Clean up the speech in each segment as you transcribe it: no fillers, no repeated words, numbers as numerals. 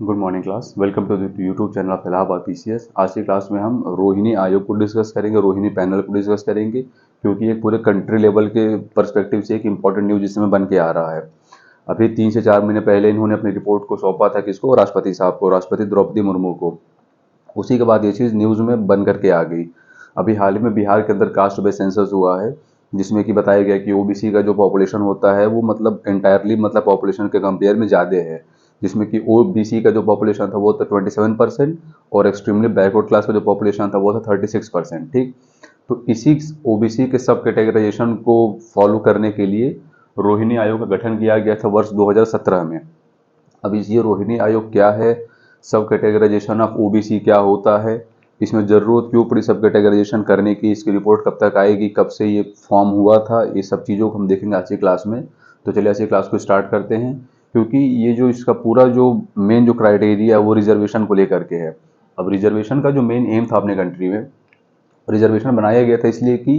Good morning class. Welcome to YouTube channel of Allahabad PCS. आज की class में हम रोहिणी आयोग को डिस्कस करेंगे, रोहिणी पैनल को डिस्कस करेंगे, क्योंकि ये पूरे कंट्री लेवल के पर्सपेक्टिव से एक इंपॉर्टेंट न्यूज इसमें बन के आ रहा है। अभी 3 से 4 महीने पहले इन्होंने अपनी रिपोर्ट को सौंपा था किसको, राष्ट्रपति साहब को, राष्ट्रपति द्रौपदी मुर्मू को। उसी के बाद ये चीज़ न्यूज़ में बन करके आ गई। अभी हाल ही में बिहार के अंदर कास्ट बेस्ड सेंसस हुआ है, जिसमें कि बताया गया कि ओबीसी का जो पॉपुलेशन होता है वो मतलब एंटायरली मतलब पॉपुलेशन के कंपेयर में ज़्यादा है, जिसमें कि ओबीसी का जो पॉपुलेशन था वो था 27% और एक्सट्रीमली बैकवर्ड क्लास का जो पॉपुलेशन था वो था 36%। ठीक, तो इसी ओबीसी के सब कैटेगराइजेशन को फॉलो करने के लिए रोहिणी आयोग का गठन किया गया था वर्ष 2017 में। अब ये रोहिणी आयोग क्या है, सब कैटेगराइजेशन ऑफ ओबीसी क्या होता है, इसमें ज़रूरत क्यों पड़ी सब कैटेगराइजेशन करने की, इसकी रिपोर्ट कब तक आएगी, कब से ये फॉर्म हुआ था, ये सब चीज़ों को हम देखेंगे आज की क्लास में। तो चलिए आज की क्लास को स्टार्ट करते हैं, क्योंकि ये जो इसका पूरा जो मेन जो क्राइटेरिया है वो रिजर्वेशन को लेकर के है। अब रिजर्वेशन का जो मेन एम था अपने कंट्री में, रिजर्वेशन बनाया गया था इसलिए कि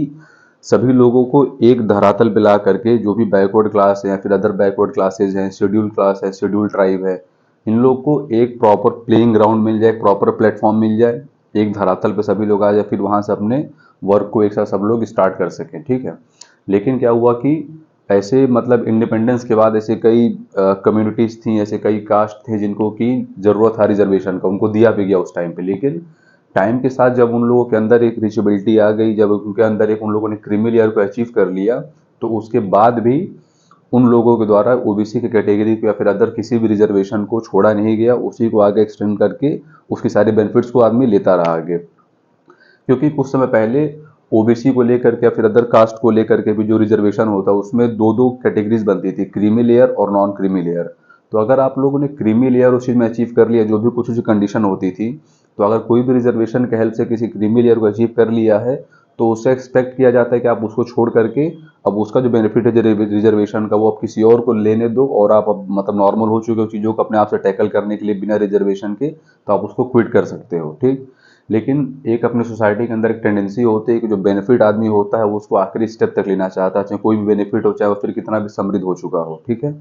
सभी लोगों को एक धरातल पे ला करके, जो भी बैकवर्ड क्लास है या फिर अदर बैकवर्ड क्लासेज हैं, शेड्यूल क्लास है, शेड्यूल ट्राइब है, इन लोग को एक प्रॉपर प्लेइंग ग्राउंड मिल जाए, प्रॉपर प्लेटफॉर्म मिल जाए, एक धरातल पे सभी लोग आ जाए, फिर वहाँ से अपने वर्क को एक साथ सब लोग स्टार्ट कर सकें। ठीक है, लेकिन क्या हुआ कि ऐसे मतलब इंडिपेंडेंस के बाद ऐसे कई कम्युनिटीज़ थी, ऐसे कई कास्ट थे जिनको की ज़रूरत था रिजर्वेशन का, उनको दिया भी गया उस टाइम पे। लेकिन टाइम के साथ जब उन लोगों के अंदर एक रीचेबिलिटी आ गई, जब उनके अंदर एक उन लोगों ने क्रीमी लेयर को अचीव कर लिया, तो उसके बाद भी उन लोगों के द्वारा ओबीसी की कैटेगरी को या फिर अदर किसी भी रिजर्वेशन को छोड़ा नहीं गया, उसी को आगे एक्सटेंड करके उसकी सारी बेनिफिट्स को आदमी लेता रहा आगे। क्योंकि कुछ समय पहले ओबीसी को लेकर के या फिर अदर कास्ट को लेकर के भी जो रिजर्वेशन होता है उसमें दो दो कैटेगरीज बनती थी, क्रीमी लेयर और नॉन क्रीमी लेयर। तो अगर आप लोगों ने क्रीमी लेयर उस चीज़ में अचीव कर लिया, जो भी कुछ उसकी कंडीशन होती थी, तो अगर कोई भी रिजर्वेशन के हेल्प से किसी क्रीमी लेयर को अचीव कर लिया है, तो उससे एक्सपेक्ट किया जाता है कि आप उसको छोड़ करके अब उसका जो बेनिफिट है रिजर्वेशन का वो आप किसी और को लेने दो, और आप अब मतलब नॉर्मल हो चुके हो चीज़ों को अपने आप से टैकल करने के लिए बिना रिजर्वेशन के, तो आप उसको क्विट कर सकते हो। ठीक, लेकिन एक अपने सोसाइटी के अंदर एक टेंडेंसी होती है कि जो बेनिफिट आदमी होता है वो उसको आखिरी स्टेप तक लेना चाहता है, चाहे कोई भी बेनिफिट हो, चाहे वो फिर कितना भी समृद्ध हो चुका हो। ठीक है,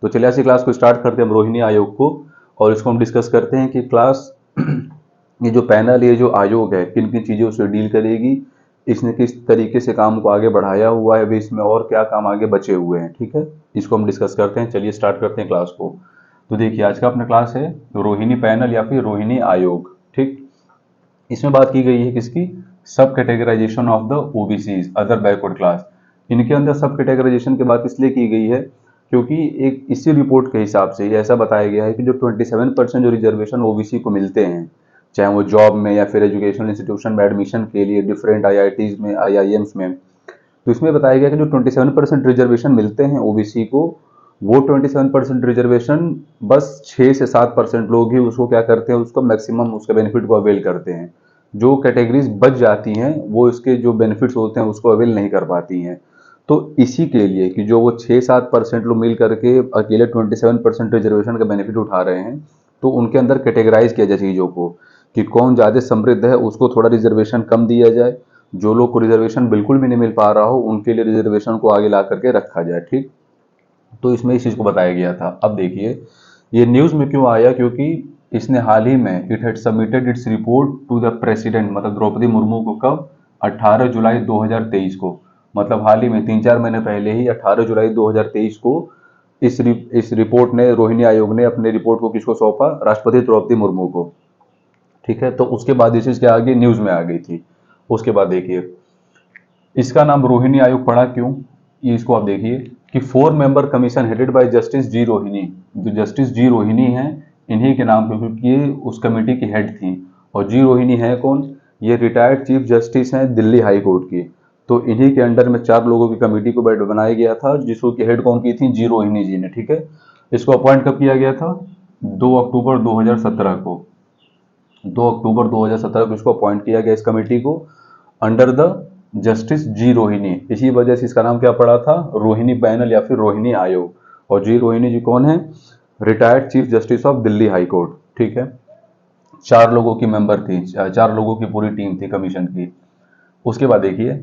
तो चलिए आज की क्लास को स्टार्ट करते हैं हम रोहिणी आयोग को, और इसको हम डिस्कस करते हैं कि क्लास ये जो पैनल, ये जो आयोग है, किन किन चीज़ों से डील करेगी, इसने किस तरीके से काम को आगे बढ़ाया हुआ है, अभी इसमें और क्या काम आगे बचे हुए हैं। ठीक है, इसको हम डिस्कस करते हैं। चलिए स्टार्ट करते हैं क्लास को। तो देखिए आज का अपना क्लास है रोहिणी पैनल या फिर रोहिणी आयोग। ठीक, इसमें बात की गई है किसकी, sub categorization of the OBCs, other backward class. इनके अंदर सब कैटेगराइजेशन की बात इसलिए की गई है क्योंकि एक इसी रिपोर्ट के हिसाब से ये ऐसा बताया गया है कि जो 27% जो रिजर्वेशन ओबीसी को मिलते हैं, चाहे वो जॉब में या फिर एजुकेशनल इंस्टीट्यूशन में एडमिशन के लिए डिफरेंट आईआईटीज में, आईआईएम्स में, तो इसमें बताया गया कि जो 27% रिजर्वेशन मिलते हैं ओबीसी को, वो 27% रिजर्वेशन बस 6 से 7% लोग ही उसको क्या करते हैं, उसको मैक्सिमम उसके बेनिफिट को अवेल करते हैं। जो कैटेगरीज बच जाती हैं वो इसके जो बेनिफिट्स होते हैं उसको अवेल नहीं कर पाती हैं। तो इसी के लिए कि जो वो 6-7% लोग मिल करके अकेले 27% रिजर्वेशन का बेनिफिट उठा रहे हैं, तो उनके अंदर कैटेगराइज किया जाए चीज़ों को कि कौन ज़्यादा समृद्ध है, उसको थोड़ा रिजर्वेशन कम दिया जाए, जो लोग को रिजर्वेशन बिल्कुल भी नहीं मिल पा रहा हो उनके लिए रिजर्वेशन को आगे ला करके रखा जाए। ठीक, तो इसमें इस चीज़ को बताया गया था। अब देखिए ये न्यूज़ में क्यों आया, क्योंकि इसने हाल ही में it had submitted its report to the president, मतलब द्रौपदी मुर्मू को, कब, 18 जुलाई 2023 को, मतलब हाल ही में 3-4 महीने पहले ही 18 जुलाई 2023 को इस रिपोर्ट ने, रोहिणी आयोग ने अपने रिपोर्ट को किसको सौंपा, राष्ट्रपति द्रौपदी मुर्मू को। ठीक है, तो उसके बाद ये चीज़ क्या आ गई, न्यूज़ में आ गई थी। उसके बाद देखिए इसका नाम रोहिणी आयोग पड़ा क्यों, ये इसको आप देखिए कि 4 member commission headed by justice G Rohini, जो जस्टिस जी रोहिणी हैं इन्हीं के नाम पे, क्योंकि ये उस कमेटी की हेड थी। और जी रोहिणी है कौन, ये रिटायर्ड चीफ जस्टिस हैं दिल्ली हाई कोर्ट की। तो इन्हीं के अंडर में 4 लोगों की कमेटी को बनाया गया था, जिसको की हेड कौन की थी, जी रोहिणी जी ने। ठीक है, इसको अपॉइंट कब किया गया था, 2 अक्टूबर 2017 को, 2 अक्टूबर 2017 को इसको अपॉइंट किया गया इस कमेटी को, under the justice G Rohini. इसी वजह से इसका नाम क्या पड़ा था, रोहिणी पैनल या फिर रोहिणी आयोग। और जी रोहिणी जी कौन है, retired chief justice of Delhi high court. ठीक है, 4 लोगों की मेंबर थी, 4 लोगों की पूरी टीम थी कमीशन की। उसके बाद देखिए,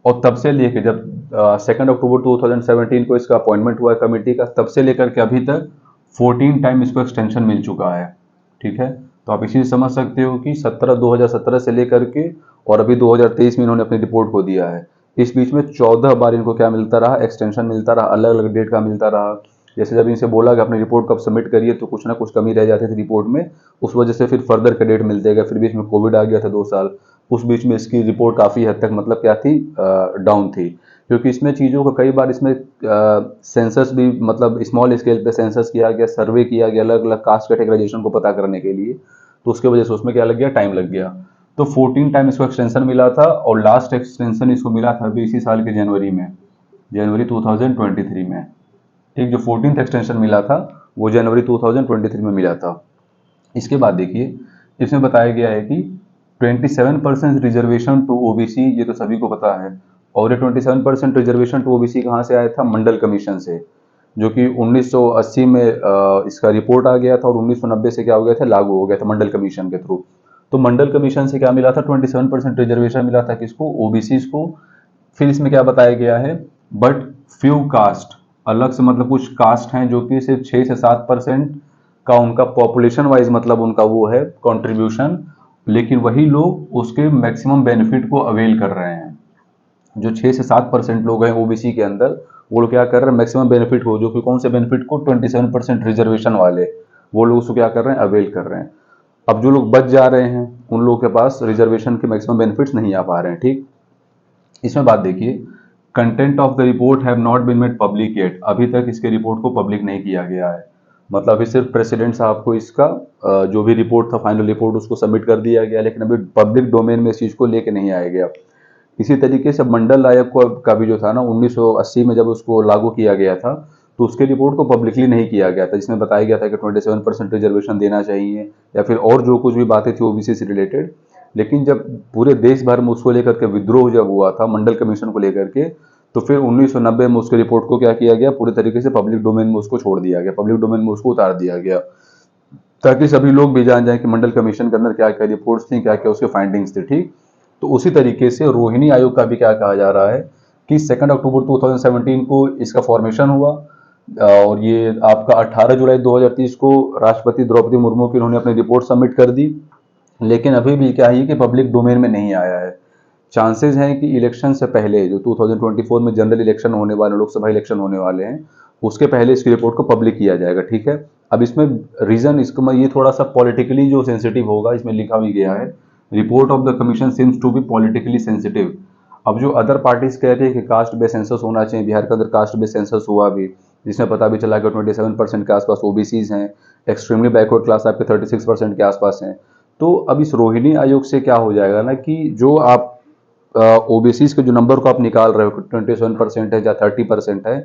और तब से लेकर जब 2 अक्टूबर 2017 को इसका अपॉइंटमेंट हुआ कमेटी का, तब से लेकर के अभी तक 14 टाइम इसको एक्सटेंशन मिल चुका है। ठीक है। तो आप इसी से समझ सकते हो कि 2017 से लेकर के और अभी 2023 में इन्होंने अपनी रिपोर्ट को दिया है। इस बीच में 14 बार इनको क्या मिलता रहा, एक्सटेंशन मिलता रहा, अलग अलग डेट का मिलता रहा। जैसे जब इनसे बोला कि अपनी रिपोर्ट कब सबमिट करिए तो कुछ ना कुछ कमी रह जाती थी रिपोर्ट में, उस वजह से फिर फर्दर का डेट मिलते गए। फिर बीच में कोविड आ गया था 2 साल, उस बीच में इसकी रिपोर्ट काफ़ी हद तक मतलब क्या थी, डाउन थी। क्योंकि इसमें चीज़ों को कई बार इसमें सेंसस भी मतलब स्मॉल स्केल पे सेंसस किया गया, सर्वे किया गया अलग अलग कास्ट कैटेगराइजेशन को पता करने के लिए, तो उसके वजह से उसमें क्या लग गया, टाइम लग गया। तो 14 टाइम इसको एक्सटेंशन मिला था और लास्ट एक्सटेंशन इसको मिला था अभी इसी साल के जनवरी में, जनवरी 2023 में। ठीक, जो 14th एक्सटेंशन मिला था वो जनवरी 2023 में मिला था। इसके बाद देखिए इसमें बताया गया है कि 27% रिजर्वेशन टू ओबीसी, ये तो सभी को पता है। और ये 27% रिजर्वेशन टू ओबीसी कहाँ से आया था, मंडल कमीशन से, जो कि 1980 में इसका रिपोर्ट आ गया था और 1990 से क्या हो गया था, लागू हो गया था मंडल कमीशन के थ्रू। तो मंडल कमीशन से क्या मिला था, 27% रिजर्वेशन मिला था किसको, ओबीसी को। फिर इसमें क्या बताया गया है, बट फ्यू कास्ट, अलग से मतलब कुछ कास्ट हैं जो कि सिर्फ 6 से 7% का उनका पॉपुलेशन वाइज मतलब उनका वो है कंट्रीब्यूशन, लेकिन वही लोग उसके मैक्सिमम बेनिफिट को अवेल कर रहे हैं। जो 6 से 7% लोग हैं ओबीसी के अंदर, वो लोग क्या कर रहे हैं, मैक्सिमम बेनिफिट को, जो कि कौन से बेनिफिट को, 27% रिजर्वेशन वाले, वो लोग उसको क्या कर रहे हैं, अवेल कर रहे हैं। अब जो लोग बच जा रहे हैं उन लोगों के पास रिजर्वेशन के मैक्सिमम बेनिफिट्स नहीं आ पा रहे हैं। ठीक, इसमें बात देखिए, content of the report have not been made public yet, अभी तक इसके रिपोर्ट को पब्लिक नहीं किया गया है। मतलब अभी सिर्फ प्रेसिडेंट साहब को इसका जो भी रिपोर्ट था, फाइनल रिपोर्ट, उसको सबमिट कर दिया गया, लेकिन अभी पब्लिक डोमेन में इस चीज़ को लेके नहीं आया गया। इसी तरीके से मंडल आयोग को का भी जो था ना, 1980 में जब उसको लागू किया गया था, तो उसके रिपोर्ट को पब्लिकली नहीं किया गया था, जिसमें बताया गया था कि 27% रिजर्वेशन देना चाहिए या फिर और जो कुछ भी बातें थी ओबीसी से रिलेटेड। लेकिन जब पूरे देश भर में उसको लेकर के विद्रोह जब हुआ था मंडल कमीशन को लेकर के, तो फिर 1990 में उसके रिपोर्ट को क्या किया गया, पूरे तरीके से पब्लिक डोमेन में उसको छोड़ दिया गया, पब्लिक डोमेन में उसको उतार दिया गया, ताकि सभी लोग भी जान जाएं कि मंडल कमीशन के अंदर क्या क्या रिपोर्ट्स थी, क्या क्या उसके फाइंडिंग्स थे। ठीक, तो उसी तरीके से रोहिणी आयोग का भी क्या कहा जा रहा है कि 2 अक्टूबर 2017 को इसका फॉर्मेशन हुआ, और ये आपका 18 जुलाई 2030 को राष्ट्रपति द्रौपदी मुर्मू की उन्होंने अपनी रिपोर्ट सबमिट कर दी। लेकिन अभी भी क्या है कि पब्लिक डोमेन में नहीं आया है। चांसेस हैं कि इलेक्शन से पहले, जो 2024 में जनरल इलेक्शन होने वाले, लोकसभा इलेक्शन होने वाले हैं, उसके पहले इसकी रिपोर्ट को पब्लिक किया जाएगा। ठीक है, अब इसमें रीजन इसको ये थोड़ा सा पॉलिटिकली जो सेंसिटिव होगा, इसमें लिखा भी गया है, report of the commission seems to be politically sensitive. अब जो अदर पार्टीज कह रही है कि कास्ट बेस्ड सेंसस होना चाहिए, बिहार के अंदर कास्ट बेस्ड सेंसस हुआ भी, जिसमें पता भी चला कि 27% के आसपास ओबीसीज हैं, एक्सट्रीमली बैकवर्ड क्लास आपके 36% के आसपास हैं। तो अब इस रोहिणी आयोग से क्या हो जाएगा ना, कि जो आप ओबीसीज के जो नंबर को आप निकाल रहे हो, 27% है या 30% है,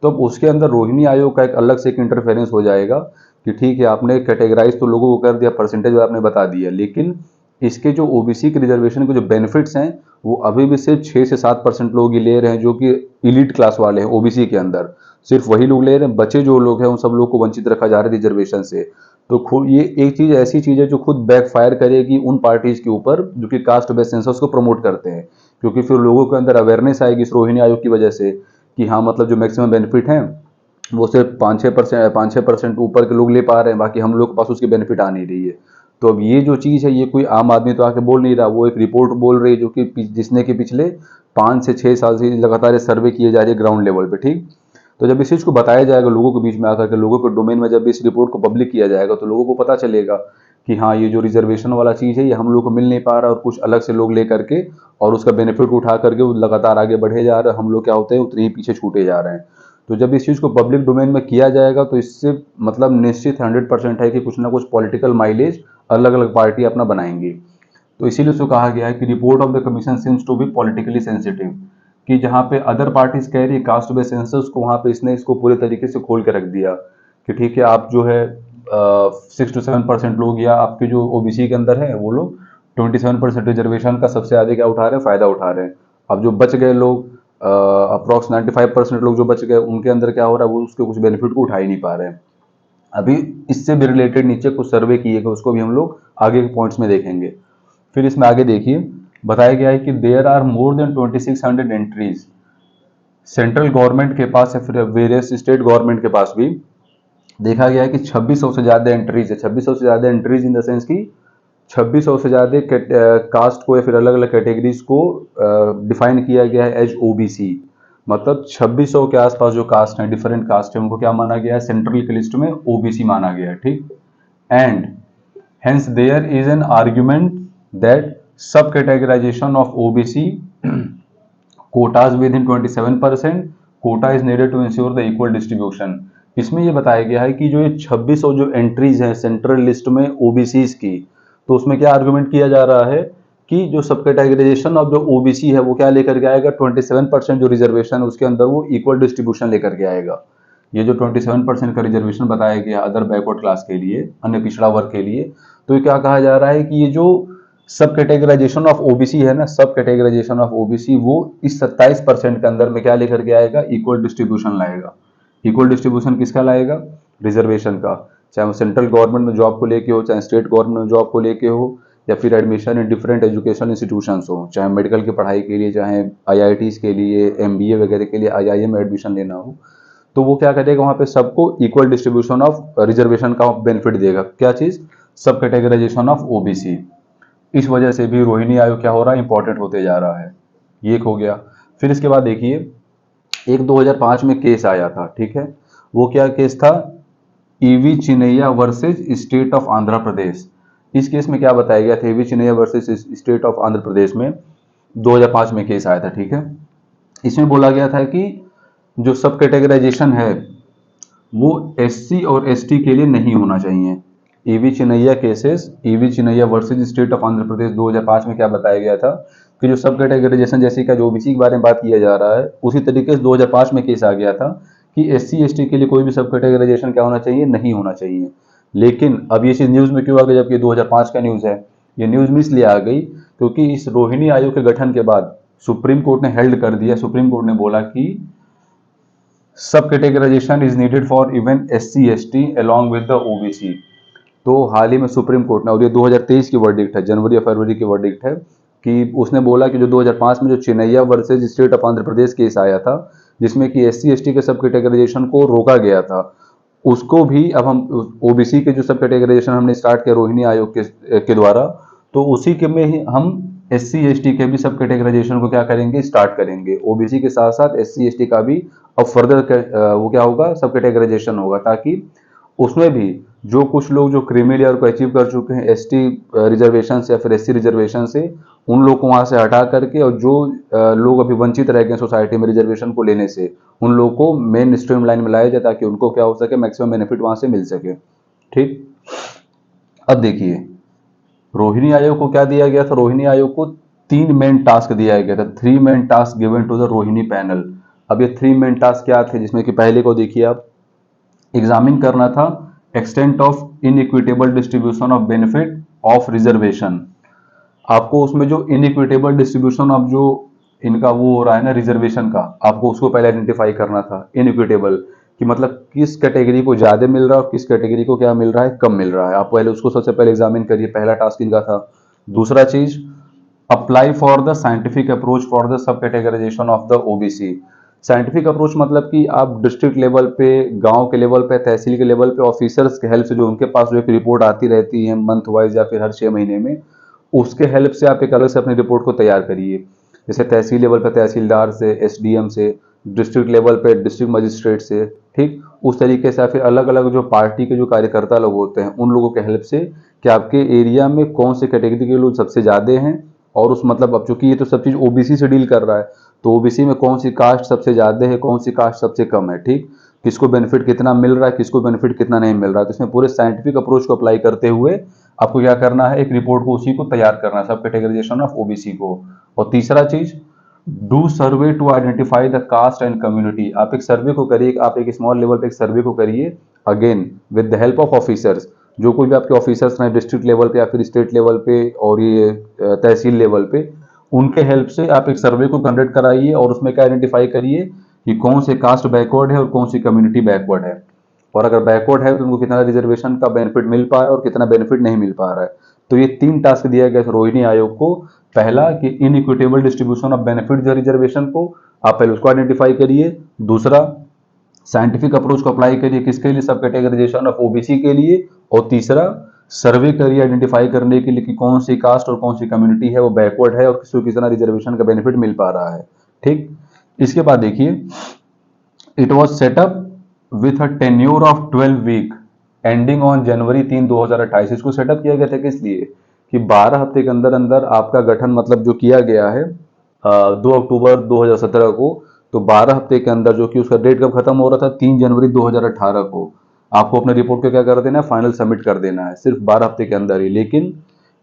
तो अब उसके अंदर रोहिणी आयोग का एक अलग से एक इंटरफेरेंस हो जाएगा कि ठीक है, आपने कैटेगराइज तो लोगों को कर दिया, परसेंटेज आपने बता दिया, लेकिन इसके जो ओबीसी के रिजर्वेशन के जो बेनिफिट्स हैं, वो अभी भी सिर्फ 6 से 7% लोग ही ले रहे हैं, जो कि इलीट क्लास वाले हैं ओबीसी के अंदर, सिर्फ वही लोग ले रहे हैं। बचे जो लोग हैं उन सब लोग को वंचित रखा जा रहा है रिजर्वेशन से। तो खुद ये एक चीज़ ऐसी चीज़ है जो खुद बैकफायर करेगी उन पार्टीज के ऊपर जो कि कास्ट बेस्ड सेंसस को प्रमोट करते हैं, क्योंकि फिर लोगों के अंदर अवेयरनेस आएगी इस रोहिणी आयोग की वजह से कि हाँ, मतलब जो मैक्सिमम बेनिफिट हैं वो सिर्फ 5-6% ऊपर के लोग ले पा रहे हैं, बाकी हम लोग के पास उसकी बेनिफिट आ नहीं रही है। तो अब ये जो चीज़ है, ये कोई आम आदमी तो आके बोल नहीं रहा, वो एक रिपोर्ट बोल रही है, जो कि जिसने कि पिछले 5 से 6 साल से लगातार सर्वे किए जा रही है ग्राउंड लेवल पे। ठीक, तो जब इस चीज़ को बताया जाएगा लोगों के बीच में आकर के, लोगों के डोमेन में जब इस रिपोर्ट को पब्लिक किया जाएगा, तो लोगों को पता चलेगा कि हाँ, ये जो रिजर्वेशन वाला चीज़ है ये हम लोग को मिल नहीं पा रहा, और कुछ अलग से लोग ले करके और उसका बेनिफिट उठा करके वो लगातार आगे बढ़े जा रहे हैं, हम लोग क्या होते हैं उतने ही पीछे छूटे जा रहे हैं। तो जब इस चीज़ को पब्लिक डोमेन में किया जाएगा, तो इससे मतलब निश्चित 100% है कि कुछ ना कुछ पॉलिटिकल माइलेज अलग अलग पार्टी अपना बनाएंगी। तो इसीलिए उसको कहा गया है कि report of the commission seems to be politically sensitive, कि जहाँ पे अदर पार्टीज कह रही है कास्ट बेस्ड सेंसस को, वहाँ पे इसने इसको पूरे तरीके से खोल के रख दिया कि ठीक है, आप जो है 6 to 7% लोग या आपके जो ओबीसी के अंदर है वो लोग 27% रिजर्वेशन का सबसे ज़्यादा क्या उठा रहे हैं, फ़ायदा उठा रहे हैं। अब जो बच गए लोग, अप्रॉक्स 95% लोग जो बच गए, उनके अंदर क्या हो रहा है, वो उसके कुछ बेनिफिट को उठा ही नहीं पा रहे हैं। अभी इससे भी रिलेटेड नीचे कुछ सर्वे किए गए, उसको भी हम लोग आगे के पॉइंट्स में देखेंगे। फिर इसमें आगे देखिए, बताया गया है कि there are more than 2600 entries central government के पास या फिर वेरियस स्टेट गवर्नमेंट के पास भी देखा गया है कि 2600 से ज़्यादा एंट्रीज है, 2600 से ज़्यादा एंट्रीज इन द सेंस कि 2600 से ज़्यादा कास्ट को या फिर अलग अलग कैटेगरीज को डिफाइन किया गया है एज ओबीसी। मतलब 2600 के आसपास जो कास्ट हैं, डिफरेंट कास्ट है, उनको क्या माना गया है, सेंट्रल की लिस्ट में ओबीसी माना गया है, ठीक। And hence there is an argument that sub categorization of OBC quotas within 27%, quota is needed to ensure the equal distribution. इसमें ये बताया गया है कि जो ये 2600 जो एंट्रीज हैं सेंट्रल लिस्ट में ओबीसीज की, तो उसमें क्या आर्गुमेंट किया जा रहा है कि जो सब कैटेगराइजेशन ऑफ जो ओबीसी है वो क्या लेकर के आएगा, 27% जो रिजर्वेशन है उसके अंदर वो इक्वल डिस्ट्रीब्यूशन लेकर के आएगा। ये जो 27% का रिजर्वेशन बताया गया अदर बैकवर्ड क्लास के लिए, अन्य पिछड़ा वर्ग के लिए, तो ये क्या कहा जा रहा है कि ये जो सब कैटेगराइजेशन ऑफ ओबीसी है ना, सब कैटेगराइजेशन ऑफ ओबीसी वो इस 27% के अंदर में क्या लेकर के आएगा, इक्वल डिस्ट्रीब्यूशन लाएगा। इक्वल डिस्ट्रीब्यूशन किसका लाएगा, रिजर्वेशन का, चाहे वो सेंट्रल गवर्नमेंट में जॉब को लेके हो, चाहे स्टेट गवर्नमेंट में जॉब को लेके हो, या फिर admission in different education institutions हो, चाहे मेडिकल की पढ़ाई के लिए, चाहे आईआईटीज के लिए, एमबीए वगैरह के लिए आईआईएम में एडमिशन लेना हो, तो वो क्या करेगा, वहाँ पे सबको इक्वल डिस्ट्रीब्यूशन ऑफ रिजर्वेशन का बेनिफिट देगा। क्या चीज़, सब कैटेगराइजेशन ऑफ ओबीसी। इस वजह से भी रोहिणी आयोग क्या हो रहा है, इंपॉर्टेंट होते जा रहा है। ये एक हो गया। फिर इसके बाद देखिए एक 2005 में केस आया था, ठीक है। वो क्या केस था, EV Chinnaiah versus state of Andhra Pradesh. इस केस में क्या बताया गया था, EV Chinnaiah versus state of Andhra Pradesh में 2005 में केस आया था, ठीक है। इसमें बोला गया था कि जो सब कैटेगराइजेशन है वो एससी और एसटी के लिए नहीं होना चाहिए। EV Chinnaiah cases, EV Chinnaiah versus state of Andhra Pradesh 2005 में क्या बताया गया था कि जो सब कैटेगराइजेशन जैसे का जो ओबीसी के बारे में बात किया जा रहा है, उसी तरीके से 2005 में केस आ गया था कि एससी एसटी के लिए कोई भी सब कैटेगराइजेशन क्या होना चाहिए, नहीं होना चाहिए। लेकिन अब ये चीज़ न्यूज़ में क्यों आ गई, जबकि 2005 का न्यूज़ है। ये न्यूज़ में इसलिए आ गई क्योंकि इस रोहिणी आयोग के गठन के बाद सुप्रीम कोर्ट ने हेल्ड कर दिया, सुप्रीम कोर्ट ने बोला कि sub categorization is needed for even SC ST along with the OBC. तो हाल ही में सुप्रीम कोर्ट ने, और ये 2023 की वर्डिक्ट है, जनवरी या फरवरी की वर्डिक्ट है, कि उसने बोला कि जो 2005 में जो Chinnaiah versus state of Andhra Pradesh case आया था, जिसमें कि एससी एसटी के सब कैटेगराइजेशन को रोका गया था, उसको भी अब हम ओबीसी के जो सब कैटेगराइजेशन हमने स्टार्ट किया रोहिणी आयोग के द्वारा, तो उसी के में ही हम एससी एसटी के भी सब कैटेगराइजेशन को क्या करेंगे, स्टार्ट करेंगे। ओबीसी के साथ साथ एससी एसटी का भी अब फर्दर वो क्या होगा, सब कैटेगराइजेशन होगा, ताकि उसमें भी जो कुछ लोग जो क्रीमी लेयर को अचीव कर चुके हैं एसटी रिजर्वेशन से या फिर एससी रिजर्वेशन से, उन लोग को वहां से हटा करके, और जो लोग अभी वंचित रह गए सोसाइटी में रिजर्वेशन को लेने से, उन लोगों को मेन स्ट्रीम लाइन में लाया जाए ताकि उनको क्या हो सके, मैक्सिमम बेनिफिट वहां से मिल सके, ठीक। अब देखिए रोहिणी आयोग को क्या दिया गया था, रोहिणी आयोग को 3 मेन टास्क दिया गया था, 3 main task given to the Rohini panel. अब ये 3 मेन टास्क क्या थे, जिसमें कि पहले को देखिए आप, एग्जामिन करना था extent of inequitable distribution of benefit of reservation. आपको उसमें जो इनइक्विटेबल डिस्ट्रीब्यूशन ऑफ जो इनका वो हो रहा है ना रिजर्वेशन का, आपको उसको पहले आइडेंटिफाई करना था। इनइक्विटेबल कि मतलब किस कैटेगरी को ज्यादा मिल रहा है और किस कैटेगरी को क्या मिल रहा है, कम मिल रहा है। आप पहले उसको सबसे पहले एग्जामिन करिए, पहला टास्क इनका था। दूसरा चीज, apply for the scientific approach for the sub categorization of the OBC. Scientific approach मतलब कि आप डिस्ट्रिक्ट लेवल पे, गांव के लेवल पे, तहसील के लेवल पे ऑफिसर्स के हेल्प से, जो उनके पास जो एक रिपोर्ट आती रहती है मंथ वाइज या फिर हर 6 महीने में, उसके हेल्प से आप एक अलग से अपनी रिपोर्ट को तैयार करिए। जैसे तहसील लेवल पे तहसीलदार से, एसडीएम से, डिस्ट्रिक्ट लेवल पे डिस्ट्रिक्ट मजिस्ट्रेट से, ठीक उस तरीके से, फिर अलग अलग जो पार्टी के जो कार्यकर्ता लोग होते हैं उन लोगों के हेल्प से कि आपके एरिया में कौन से कैटेगरी के लोग सबसे ज़्यादा हैं, और उस मतलब अब चूंकि ये तो सब चीज़ ओबीसी से डील कर रहा है, तो ओबीसी में कौन सी कास्ट सबसे ज़्यादा है, कौन सी कास्ट सबसे कम है, ठीक, किसको बेनिफिट कितना मिल रहा है, किसको बेनिफिट कितना नहीं मिल रहा है। तो इसमें पूरे साइंटिफिक अप्रोच को अप्लाई करते हुए आपको क्या करना है, एक रिपोर्ट को उसी को तैयार करना है, सब कैटेगराइजेशन ऑफ ओबीसी को। और तीसरा चीज, do survey to identify the caste and community. आप एक सर्वे को करिए, आप एक स्मॉल लेवल पे एक सर्वे को करिए, again with the help of officers, जो कोई भी आपके ऑफिसर्स हैं डिस्ट्रिक्ट लेवल पे या फिर स्टेट लेवल पे और ये तहसील लेवल पे, उनके हेल्प से आप एक सर्वे को कंडक्ट कराइए और उसमें क्या आइडेंटिफाई करिए कि कौन से कास्ट बैकवर्ड है और कौन सी कम्युनिटी बैकवर्ड है, और अगर बैकवर्ड है तो उनको कितना रिजर्वेशन का बेनिफिट मिल पा रहा है और कितना बेनिफिट नहीं मिल पा रहा है। तो ये 3 टास्क दिया गया रोहिणी आयोग को। पहला कि इनइक्विटेबल डिस्ट्रीब्यूशन ऑफ बेनिफिट जो रिजर्वेशन को, आप पहले उसको आइडेंटिफाई करिए। दूसरा साइंटिफिक अप्रोच को अप्लाई करिए किसके लिए, सब कैटेगराइजेशन ऑफ ओबीसी के लिए, और तीसरा सर्वे करिए आइडेंटिफाई करने के लिए कि कौन सी कास्ट और कौन सी कम्युनिटी है वो बैकवर्ड है और किसको कितना रिजर्वेशन का बेनिफिट मिल पा रहा है। ठीक, इसके बाद देखिए, it was setup with a tenure of 12 week ending on January 3, 2028। इसको सेटअप किया गया था किस लिए कि 12 हफ्ते के अंदर अंदर आपका गठन मतलब जो किया गया है 2 अक्टूबर 2017 को, तो 12 हफ्ते के अंदर जो कि उसका डेट कब खत्म हो रहा था 3 जनवरी 2018 को आपको अपने रिपोर्ट को क्या कर देना है, फाइनल सबमिट कर देना है, सिर्फ 12 हफ्ते के अंदर ही। लेकिन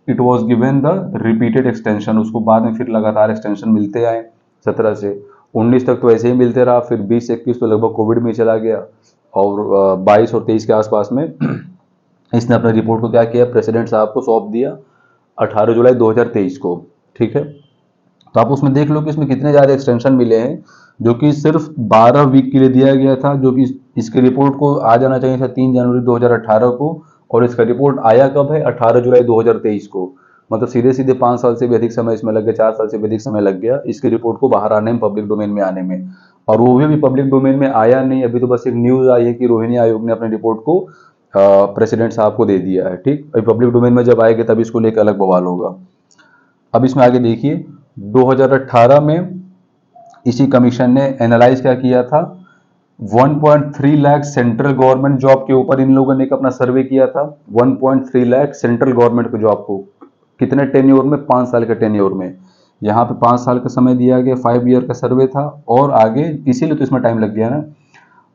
it was given the repeated extension, उसको बाद में फिर लगातार एक्सटेंशन मिलते आए, 17 से 19 तक तो ऐसे ही मिलते रहा, फिर 20 से 21 तो लगभग कोविड में चला गया, और 22 और 23 के आसपास में इसने अपने रिपोर्ट को क्या किया, प्रेसिडेंट साहब को सौंप दिया 18 जुलाई 2023 को। ठीक है, तो आप उसमें देख लो कि इसमें कितने ज़्यादा एक्सटेंशन मिले हैं, जो कि सिर्फ 12 वीक के लिए दिया गया था, जो कि इसके रिपोर्ट को आ जाना चाहिए था 3 जनवरी 2018 को, और इसका रिपोर्ट आया कब है, 18 जुलाई 2023 को। मतलब सीधे सीधे 5 साल से भी अधिक समय इसमें लग गया, 4 साल से भी अधिक समय लग गया इसकी रिपोर्ट को बाहर आने में, पब्लिक डोमेन में आने में। और वो भी अभी पब्लिक डोमेन में आया नहीं, अभी तो बस एक न्यूज़ आई है कि रोहिणी आयोग ने अपनी रिपोर्ट को प्रेसिडेंट साहब को दे दिया है। ठीक, अभी पब्लिक डोमेन में जब आएगा तब इसको लेकर अलग बवाल होगा। अब इसमें आगे देखिए, 2018 में इसी कमीशन ने एनालाइज क्या किया था, 1.3 लाख सेंट्रल गवर्नमेंट जॉब के ऊपर इन लोगों ने एक अपना सर्वे किया था। 1.3 लाख सेंट्रल गवर्नमेंट के जॉब को कितने टेन्योर में, 5 साल के टेन्योर में। यहाँ पे 5 साल का समय दिया गया, 5 ईयर का सर्वे था, और आगे इसीलिए तो इसमें टाइम लग गया ना,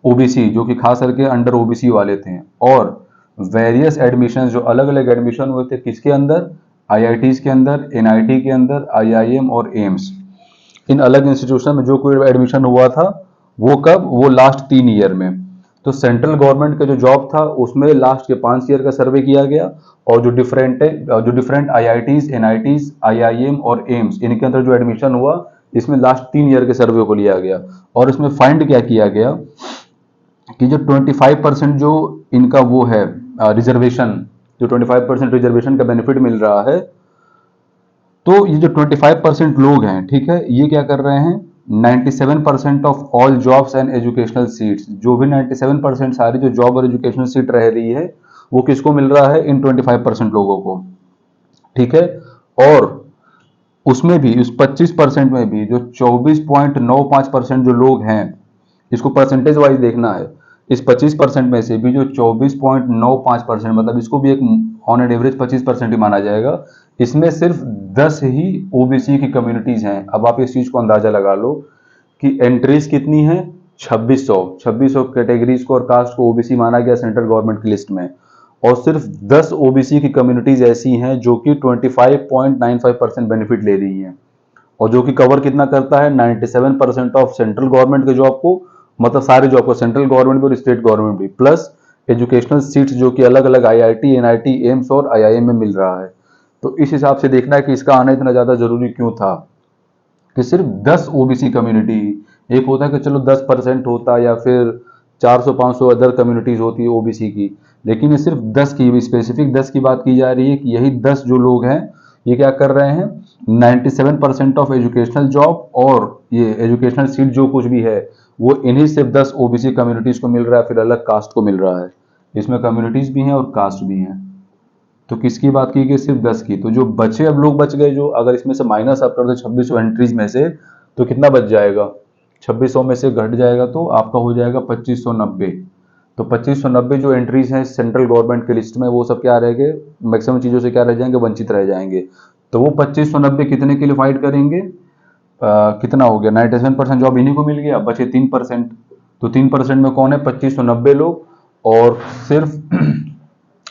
ओबीसी जो कि खास करके अंडर ओबीसी वाले थे, और वेरियस एडमिशन जो अलग अलग एडमिशन हुए थे किसके अंदर, आईआईटीज के अंदर, एनआईटी के अंदर, आईआईएम और एम्स, इन अलग इंस्टीट्यूशन में जो कोई एडमिशन हुआ था वो कब, वो लास्ट 3 ईयर में। तो सेंट्रल गवर्नमेंट का जो जॉब था उसमें लास्ट के 5 ईयर का सर्वे किया गया, और जो डिफरेंट आईआईटीज, एनआईटीज, आईआईएम और एम्स इनके अंदर जो एडमिशन हुआ इसमें लास्ट 3 ईयर के सर्वे को लिया गया। और इसमें फाइंड क्या किया गया कि जो 25% जो इनका वो है रिजर्वेशन, जो 25% रिजर्वेशन का बेनिफिट मिल रहा है, तो ये जो 25% लोग हैं, ठीक है, ये क्या कर रहे हैं, 97% of all jobs and educational seats, जो भी 97% सारी जो जॉब और एजुकेशनल सीट रह रही है वो किसको मिल रहा है, इन 25% लोगों को। ठीक है, और उसमें भी उस 25% में भी जो 24.95% जो लोग हैं, इसको परसेंटेज वाइज देखना है, इस 25% में से भी जो 24.95%, मतलब इसको भी एक ऑन एन एवरेज 25% ही माना जाएगा, इसमें सिर्फ 10 ही ओबीसी की कम्युनिटीज हैं। अब आप इस चीज को अंदाजा लगा लो कि एंट्रीज कितनी है, 2600 कैटेगरीज को और कास्ट को ओबीसी माना गया सेंट्रल गवर्नमेंट की लिस्ट में, और सिर्फ 10 ओबीसी की कम्युनिटीज ऐसी हैं जो कि 25.95% बेनिफिट ले रही हैं, और जो कि कवर कितना करता है, 97% ऑफ सेंट्रल गवर्नमेंट के जॉब को, मतलब सारे जॉब को, सेंट्रल गवर्नमेंट भी और स्टेट गवर्नमेंट भी, प्लस एजुकेशनल सीट्स जो कि अलग अलग आईआईटी, एनआईटी, एम्स और आईआईएम में मिल रहा है। तो इस हिसाब से देखना है कि इसका आना इतना ज़्यादा जरूरी क्यों था कि सिर्फ 10 ओबीसी कम्युनिटी, एक होता है कि चलो 10% होता या फिर 400-500 अदर कम्युनिटीज होती है ओबीसी की, लेकिन ये सिर्फ 10 की, स्पेसिफिक 10 की बात की जा रही है कि यही 10 जो लोग हैं ये क्या कर रहे हैं, 97% ऑफ एजुकेशनल जॉब और ये एजुकेशनल सीट जो कुछ भी है वो इन्हीं सिर्फ 10 ओबीसी कम्युनिटीज को मिल रहा है, फिर अलग कास्ट को मिल रहा है। इसमें कम्युनिटीज भी हैं और कास्ट भी हैं। तो किसकी बात की गई, सिर्फ 10 की। तो जो बचे अब लोग बच गए, जो अगर इसमें से माइनस आप कर दो 2600 एंट्रीज में से, तो कितना बच जाएगा, 2600 में से घट जाएगा तो आपका हो जाएगा 2590। तो 2590 जो एंट्रीज हैं सेंट्रल गवर्नमेंट की लिस्ट में, वो सब क्या रह गए, मैक्सिमम चीज़ों से क्या रह जाएंगे, वंचित रह जाएंगे। तो वो 2590 कितने के लिए फाइट करेंगे, कितना हो गया, 97% जॉब इन्हीं को मिल गया, बचे 3%। तो 3% में कौन है, 2590 लोग, और सिर्फ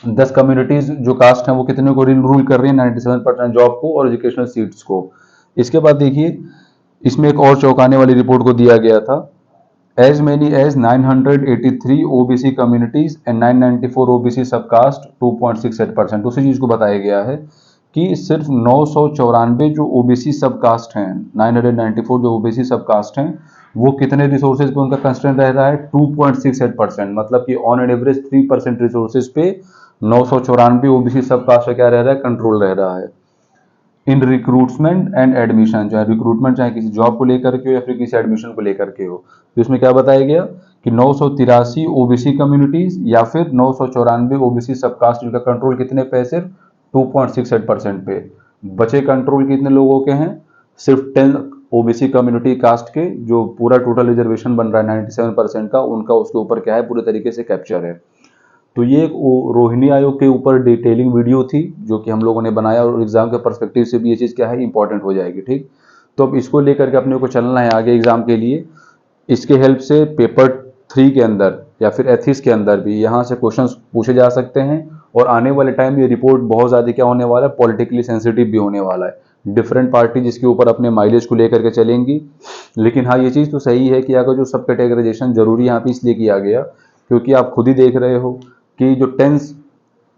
10 कम्युनिटीज जो कास्ट हैं वो कितने को रूल कर रही है, 97% जॉब को और एजुकेशनल सीट्स को। इसके बाद देखिए, इसमें एक और चौंकाने वाली रिपोर्ट को दिया गया था, as many as 983 OBC communities and 994 OBC subcaste 2.68%। उसी चीज को बताया गया है कि सिर्फ 994 जो ओबीसी सबकास्ट हैं, 994 जो ओबीसी सबकास्ट हैं, वो कितने रिसोर्सेज पे उनका कंस्ट्रेंट रह रहा है, 2.68%। मतलब कि ऑन एन एवरेज 3% रिसोर्सेज पे 994 ओबीसी सबकास्ट का क्या रह रहा है, कंट्रोल रह रहा है। इन रिक्रूटमेंट एंड एडमिशन, चाहे रिक्रूटमेंट चाहे किसी जॉब को लेकर के हो या फिर किसी एडमिशन को लेकर के हो। तो इसमें क्या बताया गया कि 983 ओबीसी कम्युनिटीज या फिर 994 ओबीसी सबकास्ट, जिनका कंट्रोल कितने पे है, सिर्फ 2.68% पे। बचे कंट्रोल कितने लोगों के हैं, सिर्फ 10 ओबीसी कम्युनिटी कास्ट के, जो पूरा टोटल रिजर्वेशन बन रहा है 97% का, उनका उसके ऊपर क्या है, पूरे तरीके से कैप्चर है। तो ये एक रोहिणी आयोग के ऊपर डिटेलिंग वीडियो थी जो कि हम लोगों ने बनाया, और एग्जाम के पर्सपेक्टिव से भी ये चीज़ क्या है, इंपॉर्टेंट हो जाएगी। ठीक, तो अब इसको लेकर के अपने को चलना है आगे एग्जाम के लिए। इसके हेल्प से पेपर 3 के अंदर या फिर एथिक्स के अंदर भी यहाँ से क्वेश्चंस पूछे जा सकते हैं, और आने वाले टाइम ये रिपोर्ट बहुत ज़्यादा क्या होने वाला है, पॉलिटिकली सेंसिटिव भी होने वाला है। डिफरेंट पार्टी जिसके ऊपर अपने माइलेज को लेकर के चलेंगी। लेकिन हाँ, ये चीज़ तो सही है कि अगर जो सब कैटेगराइजेशन जरूरी यहाँ पे इसलिए किया गया क्योंकि आप खुद ही देख रहे हो कि जो 10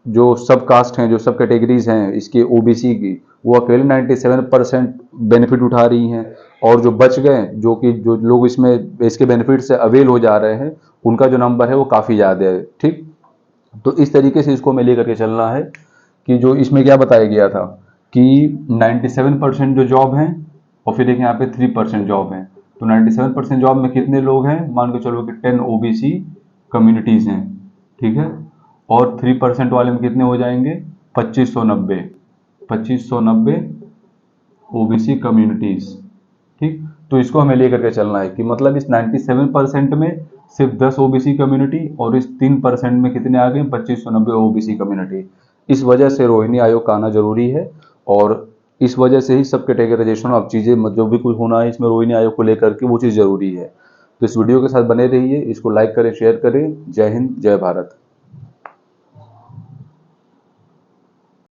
जो सब कास्ट हैं, जो सब कैटेगरीज हैं इसके ओबीसी की, वो अकेले 97% बेनिफिट उठा रही हैं, और जो बच गए, जो कि जो लोग इसमें इसके बेनिफिट से अवेल हो जा रहे हैं, उनका जो नंबर है वो काफ़ी ज़्यादा है। ठीक, तो इस तरीके से इसको हमें लेकर के चलना है कि जो इसमें क्या बताया गया था कि 97% जो जॉब हैं, और फिर एक यहाँ पे 3% जॉब हैं। तो 97% जॉब में कितने लोग हैं, मान के चलो कि 10 ओबीसी कम्युनिटीज़ हैं। ठीक है, और 3% वाले में कितने हो जाएंगे, 2590 ओबीसी कम्युनिटीज़। ठीक, तो इसको हमें लेकर के चलना है कि मतलब इस 97% में सिर्फ 10 ओबीसी कम्युनिटी, और इस 3% में कितने आ गए, 2590 ओबीसी कम्युनिटी। इस वजह से रोहिणी आयोग का आना जरूरी है, और इस वजह से ही सब कैटेगराइजेशन ऑफ चीज़ें जो भी कुछ होना है इसमें रोहिणी आयोग को लेकर के वो चीज़ जरूरी है। तो इस वीडियो के साथ बने रहिए, इसको लाइक करें, शेयर करें। जय हिंद, जय भारत।